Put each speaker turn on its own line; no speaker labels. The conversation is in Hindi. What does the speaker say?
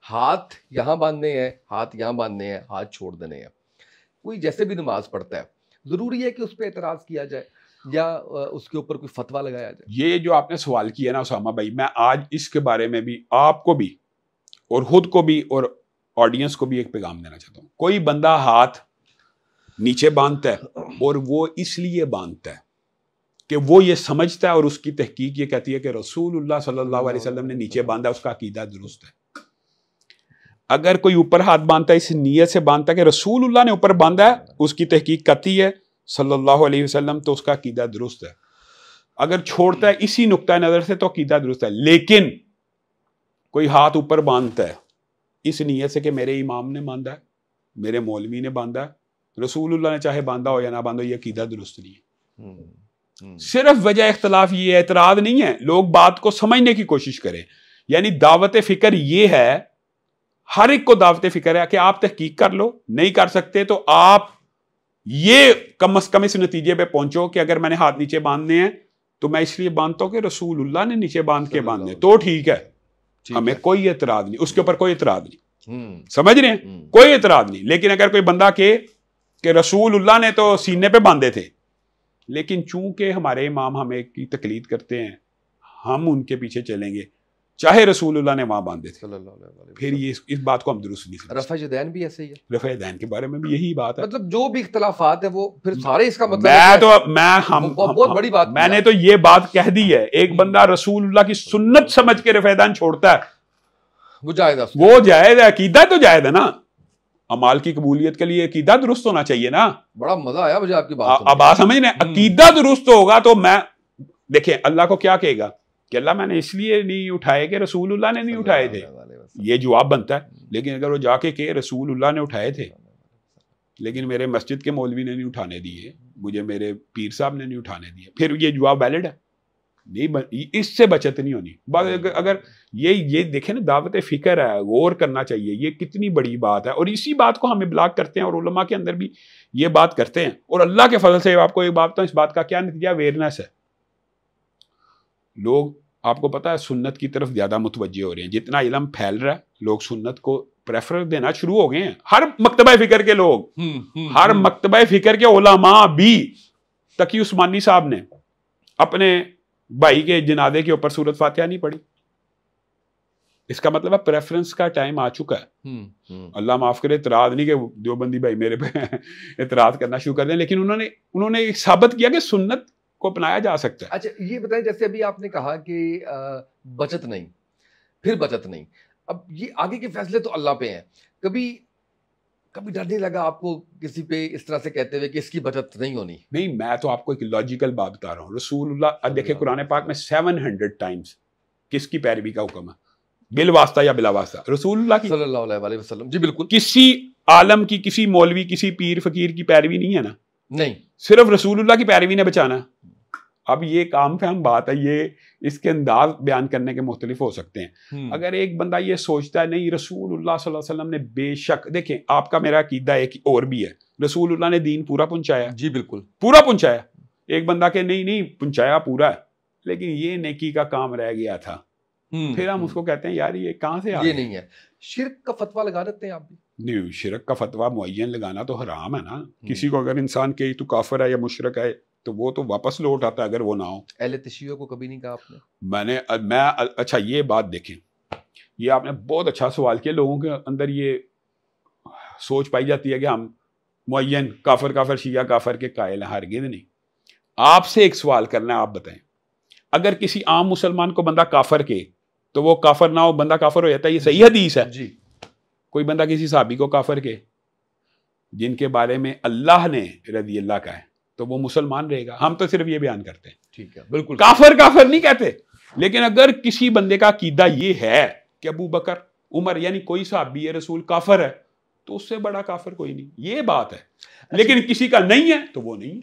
हाथ यहाँ बांधने हैं, हाथ यहाँ बांधने हैं, हाथ छोड़ देने हैं। कोई जैसे भी नमाज पढ़ता है, जरूरी है कि उस पर एतराज किया जाए या उसके ऊपर कोई फतवा लगाया जाए?
ये जो आपने सवाल किया ना उसामा भाई, मैं आज इसके बारे में भी आपको भी और खुद को भी और ऑडियंस को भी एक पैगाम देना चाहता हूं। कोई बंदा हाथ नीचे बांधता है और वो इसलिए बांधता है कि वो ये समझता है और उसकी तहकीक ये कहती है कि रसूलुल्लाह सल्लल्लाहु अलैहि वसल्लम ने नीचे बांधा, उसका अकीदा दुरुस्त है। अगर कोई ऊपर हाथ बांधता है इस नीयत से बांधता है कि रसूलुल्लाह ने ऊपर बांधा है, उसकी तहकीक कहती है सल्लल्लाहु अलैहि वसल्लम, तो उसका अकीदा दुरुस्त है। अगर छोड़ता है इसी नुक्ता नजर से तो अकीदा दुरुस्त है। लेकिन कोई हाथ ऊपर बांधता है इस नीयत से कि मेरे इमाम ने बांधा है, मेरे मौलवी ने बांधा है, रसूलुल्लाह ने चाहे बांधा हो या ना बांधा हो, ये अकीदा दुरुस्त नहीं है। सिर्फ वजह इख्तलाफ ये एतराज नहीं है, लोग बात को समझने की कोशिश करें। यानी दावत फिक्र ये है, हर एक को दावत फिक्र है कि आप तहकीक कर लो, नहीं कर सकते तो आप ये कम से कम इस नतीजे पे पहुंचो कि अगर मैंने हाथ नीचे बांधने हैं तो मैं इसलिए बांधता हूं कि रसूलुल्लाह ने नीचे बांध के बांधने, तो ठीक है, हमें कोई एतराज नहीं, उसके ऊपर कोई एतराज नहीं। समझ रहे हैं? कोई एतराज नहीं। लेकिन अगर कोई बंदा के रसूलुल्लाह ने तो सीने पे बांधे थे, लेकिन चूंकि हमारे इमाम हमें की तकलीद करते हैं, हम उनके पीछे चलेंगे चाहे रसूलुल्लाह ने वहां बांधे थे, फिर ये इस बात को हम दुरुस्त नहीं समझते।
रफ़ा यदैन भी ऐसे ही है।
रफ़ा यदैन के बारे में भी यही बात है।
मतलब जो भी इख्तलाफात है वो फिर सारे इसका मतलब बहुत बड़ी बात।
मैंने तो ये बात कह दी है, एक बंदा रसूलुल्लाह की सुन्नत समझ के रफ़ा यदैन छोड़ता है, वो जायज़ है, अकीदा तो जायज़ है ना। अमाल की कबूलियत के लिए अकीदा दुरुस्त होना चाहिए ना।
बड़ा मजा आया मुझे आपकी बात।
अब बात समझ रहे, अकीदा दुरुस्त होगा तो मैं देखें अल्लाह को क्या कहेगा कि अल्लाह मैंने इसलिए नहीं उठाए कि रसूलुल्लाह ने नहीं उठाए थे, ये जवाब बनता है। लेकिन अगर वो जाके के रसूलुल्लाह ने उठाए थे लेकिन मेरे मस्जिद के मौलवी ने नहीं उठाने दिए, मुझे मेरे पीर साहब ने नहीं उठाने दिए, फिर ये जवाब वैलिड है नहीं, इससे बचत नहीं होनी। अगर ये देखें ना, दावत फिक्र है, गौर करना चाहिए, ये कितनी बड़ी बात है। और इसी बात को हम इब्लाग करते हैं और उलमा के अंदर भी ये बात करते हैं। और अल्लाह के फजल से आपको एक बात, तो इस बात का क्या नतीजा, अवेयरनेस है। लोग, आपको पता है, सुन्नत की तरफ ज्यादा मुतवज्जे हो रहे हैं। जितना इल्म फैल रहा है, लोग सुन्नत को प्रेफरेंस देना शुरू हो गए हैं। हर मकतबा फिक्र के लोग, हर मकतबा फिक्र के उलमा भी, तकी उस्मानी साहब ने अपने भाई के जनाजे के ऊपर सूरत फातिहा नहीं पढ़ी। इसका मतलब है प्रेफरेंस का टाइम आ चुका है। अल्लाह माफ करे, इतराज नहीं कि देवबंदी भाई मेरे पे इतराज करना शुरू कर दें, लेकिन उन्होंने साबित किया कि सुन्नत को अपनाया जा सकता है।
अच्छा, ये बताएं, जैसे अभी आपने कहा कि बचत नहीं, फिर बचत नहीं, अब ये आगे के फैसले तो अल्लाह पे हैं। कभी डर नहीं लगा आपको किसी पे इस तरह से कहते हुए कि इसकी बचत नहीं होनी?
नहीं, मैं तो आपको एक लॉजिकल बात बता रहा हूँ। रसूलुल्लाह, देखे कुरान पाक में 700 टाइम्स किसकी पैरवी का हुक्म है, बिल वास्ता या बिला वास्ता, रसूलुल्लाह की
सल्लल्लाहु अलैहि वसल्लम। जी बिल्कुल।
किसी आलम की, किसी मौलवी, किसी पीर फकीर की पैरवी नहीं है ना,
नहीं,
सिर्फ रसूलुल्लाह की पैरवी ने बचाना। अब ये काम फहम बात है, ये इसके अंदाज बयान करने के मुख्तलिफ हो सकते हैं। अगर एक बंदा ये सोचता है नहीं, रसूलुल्लाह सल्लल्लाहु अलैहि वसल्लम ने बेशक, देखें आपका मेरा अकीदा एक और भी है, रसूलुल्लाह ने दीन पूरा पहुंचाया।
जी बिल्कुल,
पूरा पहुंचाया। एक बंदा के नहीं पहुंचाया पूरा, लेकिन ये नेकी का काम रह गया था, फिर हम उसको कहते हैं यार ये कहां से आ
ये नहीं है। शिर्क का फतवा लगा देते हैं आप भी?
नहीं, शिरक का फतवा मुअय्यन लगाना तो हराम है ना। किसी को अगर इंसान के तू काफिर है या मुशरिक है तो वो तो वापस लौट आता है, अगर वो ना हो।
अहले तशय्युअ को कभी नहीं कहा आपने?
मैं अच्छा, ये बात देखें, ये आपने बहुत अच्छा सवाल किया। लोगों के अंदर ये सोच पाई जाती है कि हम मुअय्यन काफिर शिया काफिर के कायल हैं, हरगिज़ नहीं। आपसे एक सवाल करना है, आप बताएं, अगर किसी आम मुसलमान को बंदा काफिर के तो वो काफिर ना हो, बंदा काफिर हो जाता है, ये सही हदीस है
जी।
कोई बंदा किसी सहाबी को काफिर के जिनके बारे में अल्लाह ने रज़ी अल्लाह का है तो वो मुसलमान रहेगा। हम तो सिर्फ ये बयान करते हैं,
ठीक है, बिल्कुल,
काफिर नहीं कहते। लेकिन अगर किसी बंदे का अकीदा ये है कि अबू बकर, उमर यानी कोई सहाबी है रसूल काफिर है, तो उससे बड़ा काफिर कोई नहीं, ये बात है। लेकिन किसी का नहीं है तो वो नहीं।